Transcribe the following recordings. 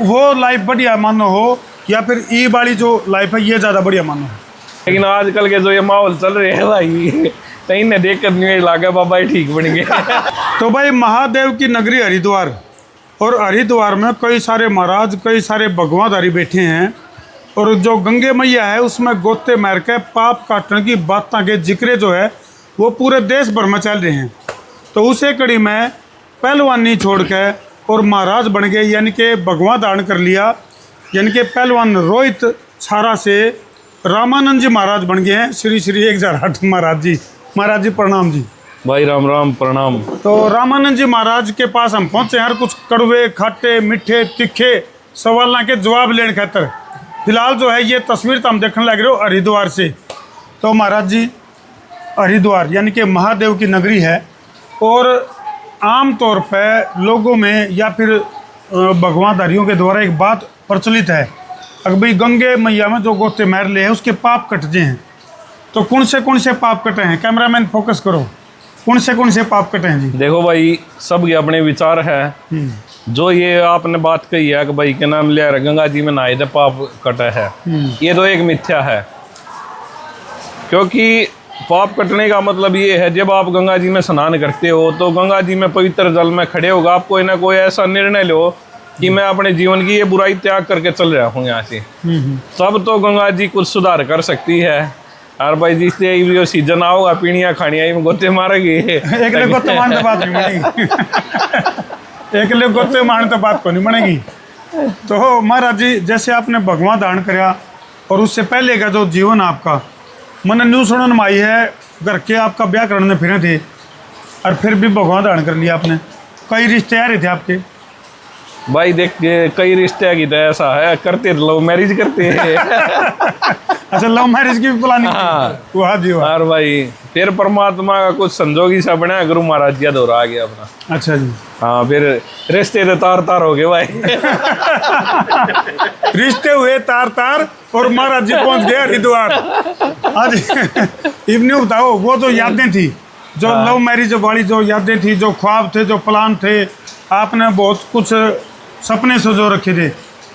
वो लाइफ बढ़िया मानो हो या फिर ई वाली जो लाइफ है ये ज़्यादा बढ़िया मानो। लेकिन आजकल के जो ये माहौल चल रहे हैं भाई, कहीं ने देख कर नहीं लगा बाबा ही ठीक बन गया। तो भाई महादेव की नगरी हरिद्वार, और हरिद्वार में कई सारे महाराज कई सारे भगवाधारी बैठे हैं, और जो गंगे मैया है उसमें गोते मार के पाप काटने की बातें के जिक्र जो है वो पूरे देश भर में चल रहे हैं। तो उसे कड़ी में पहलवानी छोड़ के और महाराज बन गए, यानी कि भगवा धारण कर लिया, यानी कि पहलवान रोहित छारा से रामानंद जी महाराज बन गए हैं। श्री श्री 1008 महाराज जी। महाराज जी प्रणाम जी। भाई राम राम प्रणाम। तो रामानंद जी महाराज के पास हम पहुँचे यार, कुछ कड़वे खट्टे मीठे तीखे सवालों के जवाब लेने खातर। फिलहाल जो है ये तस्वीर तो हम देखने लग रहे हो हरिद्वार से। तो महाराज जी हरिद्वार यानी कि महादेव की नगरी है, और आम तौर पर लोगों में या फिर भगवाधारियों के द्वारा एक बात प्रचलित है, अगर भाई गंगे मैया में जो गोते मार ले हैं उसके पाप कटते हैं। तो कौन से पाप कटे हैं? कैमरामैन फोकस करो, कौन से पाप कटे हैं जी? देखो भाई, सब ये अपने विचार है। जो ये आपने बात कही है कि भाई के नाम लिया गंगा जी में नहाए थे पाप कटा है, ये तो एक मिथ्या है। क्योंकि पाप कटने का मतलब ये है, जब आप गंगा जी में स्नान करते हो तो गंगा जी में पवित्र जल में खड़े होगा, आप कोई ना कोई ऐसा निर्णय लो कि मैं अपने जीवन की ये बुराई त्याग करके चल रहा हूँ यहाँ से। तब तो गंगा जी कुछ सुधार कर सकती है। और भाई जिससे सीजन आओगा पीणिया खानिया में गोते मारेगी। एक ले गोते मारने तो बात नहीं बनेगी। एक ले गोते मारने तो बात को नहीं बनेगी। तो महाराज जी जैसे आपने भगवा धारण कराया, और उससे पहले का जो जीवन आपका मन न्यू सुनन में आई है, घर के आपका ब्याह करने फिरे थे और फिर भी भगवा धारण कर लिया आपने। कई रिश्ते आ रहे थे आपके भाई, देख कई रिश्ते की तो ऐसा है, करते लव मैरिज करते हैं। अच्छा, लव मैरिज की भी प्लानिंग? हाँ। वाह जी वाह। और भाई फिर परमात्मा का कुछ संजोगी सा बना, गुरु महाराज जी दौरा आ गया अपना। अच्छा जी। हाँ, फिर रिश्ते तो तार तार हो गए भाई। रिश्ते हुए तार तार, और महाराज जी पहुंच गए हरिद्वार। आज इवनिंग बताओ, वो जो यादें थी, जो लव मैरिज वाली जो यादें थी, जो ख्वाब थे, जो प्लान थे, आपने बहुत कुछ सपने सजो रखे थे,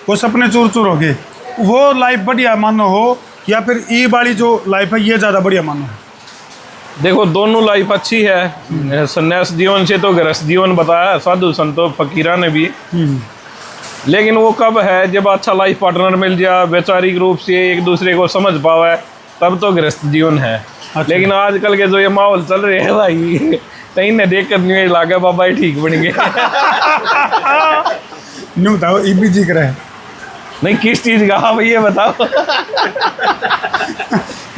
वो सपने चूर चूर हो गए। वो लाइफ बढ़िया मानो हो या फिर ई वाली जो लाइफ है ये ज़्यादा बढ़िया मानो? देखो, दोनों लाइफ अच्छी है। संन्यास जीवन से तो गृहस्थ जीवन बताया साधु संतों फकीरा ने भी। लेकिन वो कब है, जब अच्छा लाइफ पार्टनर मिल जाए, वैचारिक रूप से एक दूसरे को समझ पावे, तब तो गृहस्थ जीवन है। अच्छा। लेकिन आजकल के जो ये माहौल चल रहे हैं भाई, कहीं ने देख कर नहीं लगा बाबा ही ठीक बन गया। नहीं बताओ, ये भी जिक्र है नहीं किस चीज का? हाँ भाई ये बताओ।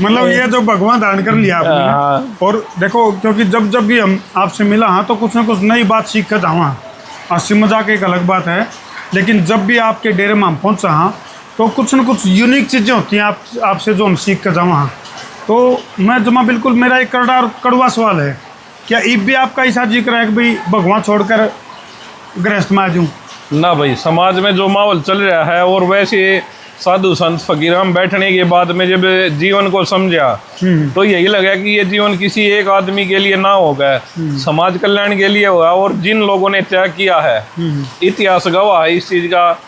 मतलब ये जो भगवान धारण कर लिया आपने, और देखो क्योंकि जब जब भी हम आपसे मिला हाँ तो कुछ ना कुछ नई बात सीख कर जावा। हंसी मजाक एक अलग बात है, लेकिन जब भी आपके डेरे में हम पहुँचा हाँ तो कुछ ना कुछ यूनिक चीज़ें होती हैं आपसे जो हम सीख कर जावा हाँ। तो मैं जमा बिल्कुल, मेरा एक कड़वा सवाल है, क्या ईब भी आपका ऐसा जिक्र है कि भाई भगवान छोड़कर गृहस्थ में आ जाऊँ? ना भाई, समाज में जो माहौल चल रहा है, और वैसे साधु संत फकीराम बैठने के बाद में जब जीवन को समझा तो यही लगा कि ये जीवन किसी एक आदमी के लिए ना होगा, समाज कल्याण के लिए होगा। और जिन लोगों ने त्याग किया है, इतिहास गवाह है इस चीज का।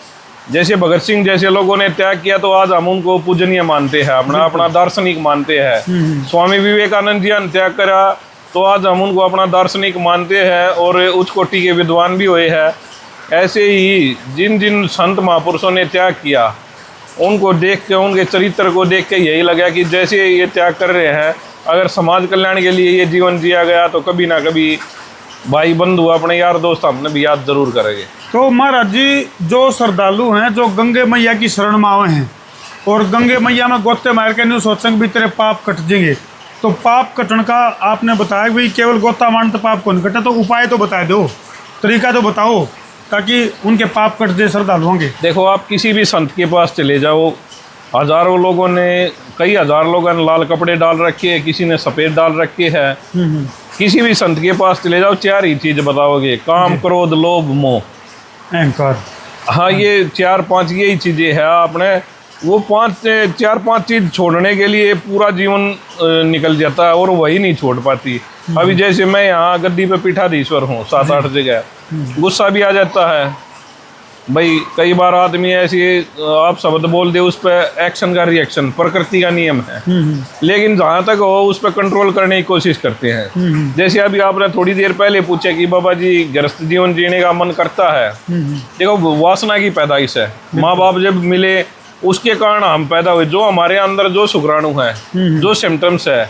जैसे भगत सिंह जैसे लोगों ने त्याग किया तो आज हम उनको पूजनीय मानते हैं, अपना दार्शनिक मानते हैं। स्वामी विवेकानंद जी ने त्याग करा तो आज हम उनको अपना दार्शनिक मानते हैं, और उच्च कोटि के विद्वान भी हुए हैं। ऐसे ही जिन जिन संत महापुरुषों ने त्याग किया, उनको देख के, उनके चरित्र को देख के यही लगा कि जैसे ये त्याग कर रहे हैं, अगर समाज कल्याण के लिए ये जीवन जिया गया तो कभी ना कभी भाई बंधु अपने यार दोस्त हमने भी याद जरूर करेंगे। तो महाराज जी जो श्रद्धालु हैं, जो गंगे मैया की शरण में आए हैं और गंगे मैया में गोते मार के नहीं सोचेंगे भी तेरे पाप कट जाएंगे, तो पाप कटने का आपने बताया भाई केवल गोता मारने तो पाप को नहीं कटा, तो उपाय तो बता दो, तरीका तो बताओ ताकि उनके पाप कट जाए श्रद्धालुओं के। देखो, आप किसी भी संत के पास चले जाओ, हजारों लोगों ने, कई हजार लोगों ने लाल कपड़े डाल रखे हैं, किसी ने सफ़ेद डाल रखे हैं। किसी भी संत के पास चले जाओ, चार ही चीज़ बताओगे, काम क्रोध लोभ मोह अहंकार। हाँ, ये 4-5 यही चीज़ें हैं। आपने वो 4-5 चीज़ छोड़ने के लिए पूरा जीवन निकल जाता है, और वही नहीं छोड़ पाती। अभी जैसे मैं यहाँ गद्दी पे पीठाधीश्वर हूँ 7-8 जगह, गुस्सा भी आ जाता है, भाई कई बार आदमी ऐसी आप शब्द बोल दे, उस पर एक्शन का रिएक्शन प्रकृति का नियम है, लेकिन जहाँ तक हो उस पर कंट्रोल करने की कोशिश करते हैं। जैसे अभी आपने थोड़ी देर पहले पूछा कि बाबा जी गृहस्थ जीवन जीने का मन करता है, देखो वासना की पैदाइश है। माँ बाप जब मिले उसके कारण हम पैदा हुए, जो हमारे अंदर जो शुक्राणु है, जो सिम्टम्स है।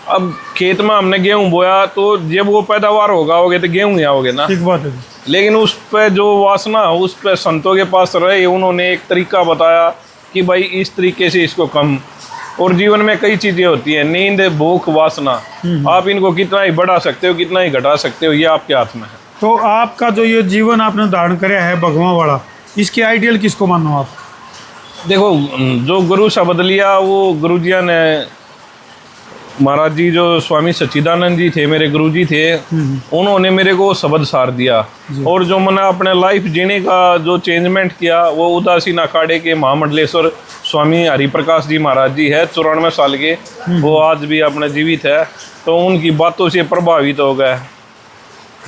अब खेत में हमने गेहूं बोया तो जब वो पैदावार होगे तो गेहूं ही आओगे ना, ठीक बात है। लेकिन उस पे जो वासना, उस पे संतों के पास रहे, उन्होंने एक तरीका बताया कि भाई इस तरीके से इसको कम। और जीवन में कई चीजें होती हैं, नींद, भूख, वासना, आप इनको कितना ही बढ़ा सकते हो, कितना ही घटा सकते हो, ये आपके हाथ में है। तो आपका जो ये जीवन आपने धारण कराया है भगवान वाला, इसके आइडियल किसको मानो आप? देखो, जो गुरु शब्द लिया वो गुरु जी ने, महाराज जी जो स्वामी सच्चिदानंद जी थे, मेरे गुरु जी थे, उन्होंने मेरे को शब्द सार दिया। और जो मैंने अपने लाइफ जीने का जो चेंजमेंट किया वो उदासीन अखाड़े के महामंडलेश्वर स्वामी हरिप्रकाश जी महाराज जी है, 94 साल के, वो आज भी अपने जीवित है। तो उनकी बातों से प्रभावित हो गए।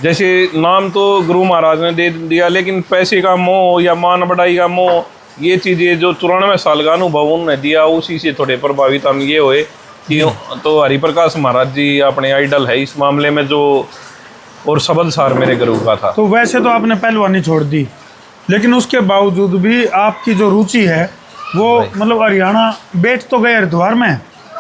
जैसे नाम तो गुरु महाराज ने दे दिया, लेकिन पैसे का मोह या मान बढ़ाई का मोह, ये चीज़ें जो 94 साल का अनुभव उन्होंने दिया, उसी से थोड़े प्रभावित हम ये हुए कि तो हरिप्रकाश महाराज जी अपने आइडल है इस मामले में जो, और शब्द सार मेरे गुरु का था। तो वैसे तो आपने पहलवानी छोड़ दी, लेकिन उसके बावजूद भी आपकी जो रुचि है वो मतलब हरियाणा, बैठ तो गए हरिद्वार में,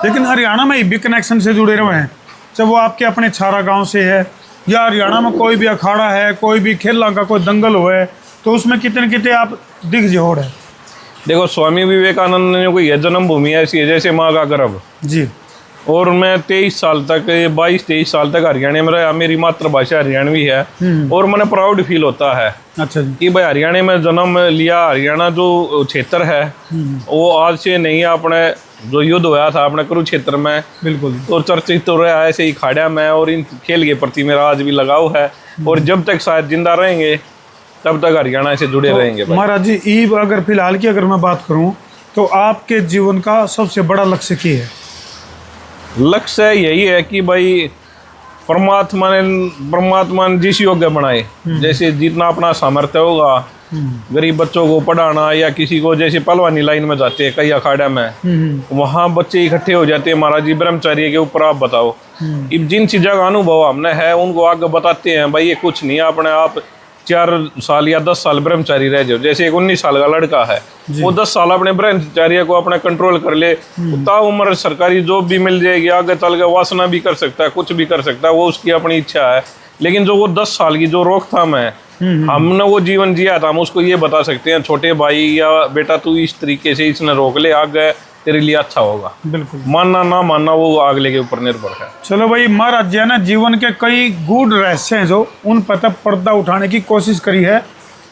लेकिन हरियाणा में ही भी कनेक्शन से जुड़े रहे हैं। चाहे वो आपके अपने छारा गांव से है या हरियाणा में कोई भी अखाड़ा है, कोई भी खेला का कोई दंगल हुआ है, तो उसमें कितने कितने आप दिख जोड़ है। देखो, स्वामी विवेकानंद ने कोई जन्मभूमि ऐसी है जैसे माँ का गर्भ जी। और मैं 23 साल तक, 22-23 साल तक हरियाणा में रहा। मेरी मातृभाषा हरियाणवी है और मैंने प्राउड फील होता है अच्छा जी कि भाई हरियाणा में जन्म लिया। हरियाणा जो क्षेत्र है वो आज से नहीं, अपने जो युद्ध हुआ था अपने कुरुक्षेत्र में, बिल्कुल, और चर्चित तो रहा है ऐसे ही खाड़ा में, और इन खेल के प्रति मेरा आज भी लगाव है। और जब तक शायद जिंदा रहेंगे तब तक हरियाणा से जुड़े रहेंगे। महाराज जी, ईब अगर फिलहाल की अगर मैं बात करूं तो आपके जीवन का सबसे बड़ा लक्ष्य क्या है? लक्ष्य यही है कि भाई परमात्मा ने जिस योग्य बनाए, जैसे जितना अपना सामर्थ्य होगा, गरीब बच्चों को पढ़ाना, या किसी को जैसे पहलवानी लाइन में जाते हैं कई अखाड़ा में, वहाँ बच्चे इकट्ठे हो जाते हैं। महाराज जी ब्रह्मचार्य के ऊपर आप बताओ, जिन चीज़ों का अनुभव हमने है उनको आगे बताते हैं, भाई ये कुछ नहीं है, अपने आप 4 साल या 10 साल ब्रह्मचारी रह जाओ। जैसे एक 19 साल का लड़का है, वो 10 साल अपने ब्रह्मचार्य को अपना कंट्रोल कर ले, ताउम्र सरकारी जॉब भी मिल जाएगी, आगे चल के वासना भी कर सकता है, कुछ भी कर सकता है, वो उसकी अपनी इच्छा है। लेकिन जो वो 10 साल की जो रोकथाम है, हमने वो जीवन जिया था, हम उसको ये बता सकते हैं, छोटे भाई या बेटा तू इस तरीके से इसने रोक ले, आगे तेरे लिए अच्छा होगा। बिल्कुल, मानना ना मानना वो अगले के ऊपर निर्भर है। चलो भाई, महाराज जी ने जीवन के कई गूढ़ रहस्य हैं जो उन पर पर्दा उठाने की कोशिश करी है।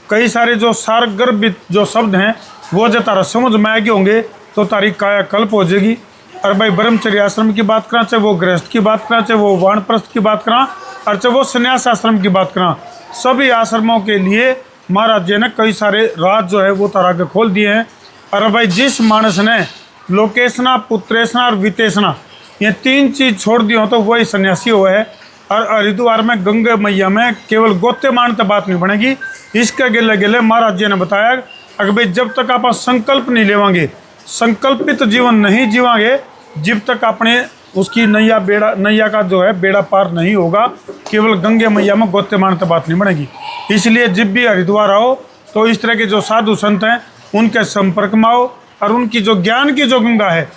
कई सारे जो सारगर्भित जो शब्द हैं वो जो तारा समझ में आएंगे होंगे तो तारी कायाकल्प हो जाएगी। और भाई ब्रह्मचर्य आश्रम की बात करा, चाहे वो गृहस्थ की बात करा, चाहे वो वानप्रस्थ की बात करा, और चाहे वो संन्यास आश्रम की बात करा, सभी आश्रमों के लिए महाराज जी ने कई सारे राज जो है वो तारा के खोल दिए हैं। और भाई जिस मानस ने लोकेशना, पुत्रेशना और वितेशना, ये 3 चीज़ छोड़ दी हो तो वही सन्यासी हुआ है। और हरिद्वार में गंगा मैया में केवल गोते मानते बात नहीं बनेगी, इसके गिले गिले महाराज जी ने बताया अगर भाई जब तक आप संकल्प नहीं लेवांगे, संकल्पित जीवन नहीं जीवांगे, जब तक अपने उसकी नैया का जो है बेड़ा पार नहीं होगा, केवल गंगे मैया में गोते मानते बात नहीं बनेगी। इसलिए जब भी हरिद्वार आओ तो इस तरह के जो साधु संत हैं उनके संपर्क में आओ, और उनकी जो ज्ञान की जो गंगा है,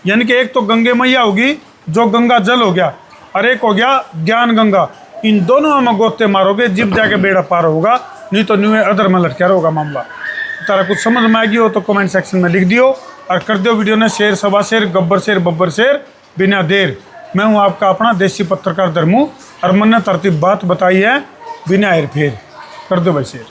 यानी कि एक तो गंगे मैया होगी जो गंगा जल हो गया, और एक हो गया ज्ञान गंगा, इन दोनों में गोते मारोगे जब जाके बेड़ा पार होगा, नहीं तो न्यू अदर में लटका होगा मामला। तारा कुछ समझ में आएगी हो तो कमेंट सेक्शन में लिख दियो, और कर दो वीडियो ने शेयर, सवा share, Gabbar share, Babbar share बिना देर। मैं हूँ आपका अपना देसी पत्रकार धर्मू, और मन ने तरतीब बात बताई है बिना हेर फेर। कर दो भाई शेयर।